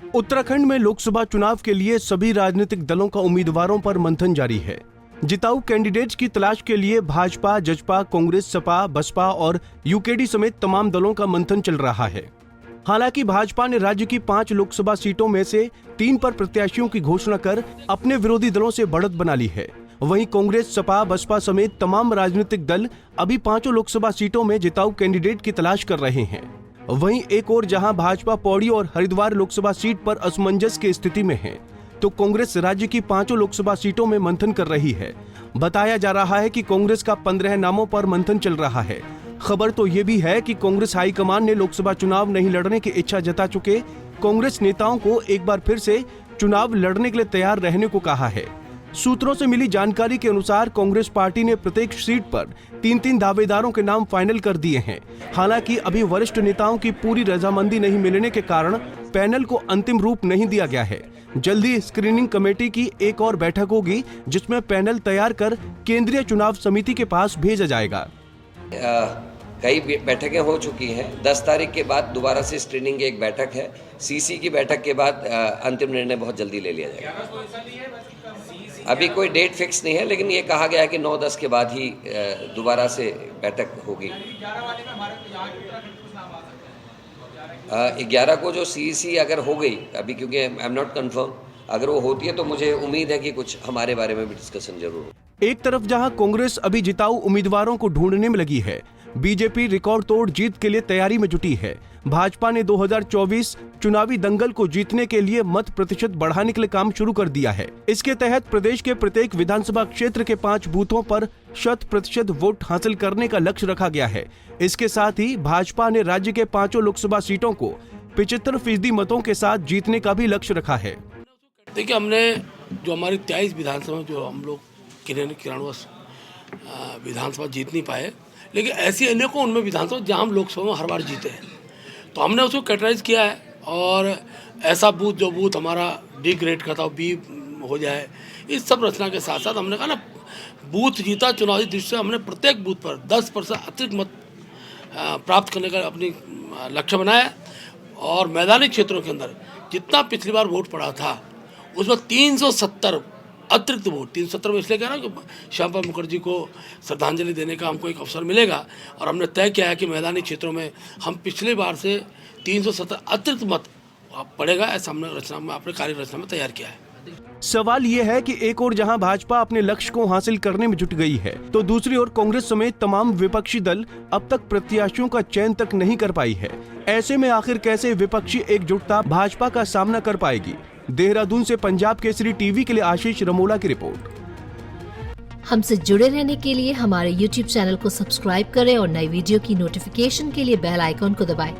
उत्तराखंड में लोकसभा चुनाव के लिए सभी राजनीतिक दलों का उम्मीदवारों पर मंथन जारी है। जिताऊ कैंडिडेट्स की तलाश के लिए भाजपा, जसपा, कांग्रेस, सपा, बसपा और यूकेडी समेत तमाम दलों का मंथन चल रहा है। हालांकि भाजपा ने राज्य की 5 लोकसभा सीटों में से 3 पर प्रत्याशियों की घोषणा कर अपने विरोधी दलों से बढ़त बना ली है। वहीं कांग्रेस, सपा, बसपा समेत तमाम राजनीतिक दल अभी 5 लोकसभा सीटों में जिताऊ कैंडिडेट की तलाश कर रहे हैं। वहीं एक और जहां भाजपा पौड़ी और हरिद्वार लोकसभा सीट पर असमंजस की स्थिति में है, तो कांग्रेस राज्य की 5 लोकसभा सीटों में मंथन कर रही है। बताया जा रहा है कि कांग्रेस का 15 नामों पर मंथन चल रहा है। खबर तो ये भी है कि कांग्रेस हाईकमान ने लोकसभा चुनाव नहीं लड़ने की इच्छा जता चुके कांग्रेस नेताओं को एक बार फिर से चुनाव लड़ने के लिए तैयार रहने को कहा है। सूत्रों से मिली जानकारी के अनुसार कांग्रेस पार्टी ने प्रत्येक सीट पर 3-3 दावेदारों के नाम फाइनल कर दिए हैं। हालांकि अभी वरिष्ठ नेताओं की पूरी रजामंदी नहीं मिलने के कारण पैनल को अंतिम रूप नहीं दिया गया है। जल्दी स्क्रीनिंग कमेटी की एक और बैठक होगी, जिसमें पैनल तैयार कर केंद्रीय चुनाव समिति के पास भेजा जाएगा। कई बैठकें हो चुकी हैं। 10 तारीख के बाद दोबारा से स्क्रीनिंग की एक बैठक है। सीसी की बैठक के बाद अंतिम निर्णय बहुत जल्दी ले लिया जाएगा। अभी कोई डेट फिक्स नहीं है, लेकिन ये कहा गया है कि 9-10 के बाद ही दोबारा से बैठक होगी। 11 को जो सीईसी अगर हो गई, अभी क्योंकि आई एम नॉट कंफर्म, अगर वो होती है तो मुझे उम्मीद है कि कुछ हमारे बारे में भी डिस्कशन जरूर हो। एक तरफ जहां कांग्रेस अभी जिताऊ उम्मीदवारों को ढूंढने में लगी है, बीजेपी रिकॉर्ड तोड़ जीत के लिए तैयारी में जुटी है। भाजपा ने 2024 चुनावी दंगल को जीतने के लिए मत प्रतिशत बढ़ाने के लिए काम शुरू कर दिया है। इसके तहत प्रदेश के प्रत्येक विधानसभा क्षेत्र के 5 बूथों पर 100% वोट हासिल करने का लक्ष्य रखा गया है। इसके साथ ही भाजपा ने राज्य के 5 लोकसभा सीटों को 75% मतों के साथ जीतने का भी लक्ष्य रखा है। देखिए, हमने जो हमारी 23 विधानसभा जो हम लोग किरणवश विधानसभा जीत नहीं पाए, लेकिन ऐसी अनेकों उनमें विधानसभा जहां हम लोकसभा में हर बार जीते हैं, तो हमने उसको कैटेगराइज किया है। और ऐसा बूथ जो बूथ हमारा डी ग्रेड का था, बी हो जाए, इस सब रचना के साथ साथ हमने कहा ना, बूथ जीता चुनावी दृष्टि से हमने प्रत्येक बूथ पर 10% अतिरिक्त मत प्राप्त करने का अपनी लक्ष्य बनाया। और मैदानी क्षेत्रों के अंदर जितना पिछली बार वोट पड़ा था, उसमें 370 अतिरिक्त वोट, 370 में इसलिए कह रहा हूँ कि श्यामा मुखर्जी को श्रद्धांजलि देने का हमको एक अवसर मिलेगा। और हमने तय किया है कि मैदानी क्षेत्रों में हम पिछली बार से 370 अतिरिक्त मत पड़ेगा, ऐसा हमने रचना में, अपने कार्य रचना में तैयार किया है। सवाल ये है कि एक और जहां भाजपा अपने लक्ष्य को हासिल करने में जुट गई है, तो दूसरी ओर कांग्रेस समेत तमाम विपक्षी दल अब तक प्रत्याशियों का चयन तक नहीं कर पाई है। ऐसे में आखिर कैसे विपक्षी एकजुटता भाजपा का सामना कर पाएगी? देहरादून से पंजाब केसरी टीवी के लिए आशीष रमोला की रिपोर्ट। हमसे जुड़े रहने के लिए हमारे YouTube चैनल को सब्सक्राइब करें और नई वीडियो की नोटिफिकेशन के लिए बेल आइकॉन को दबाएं।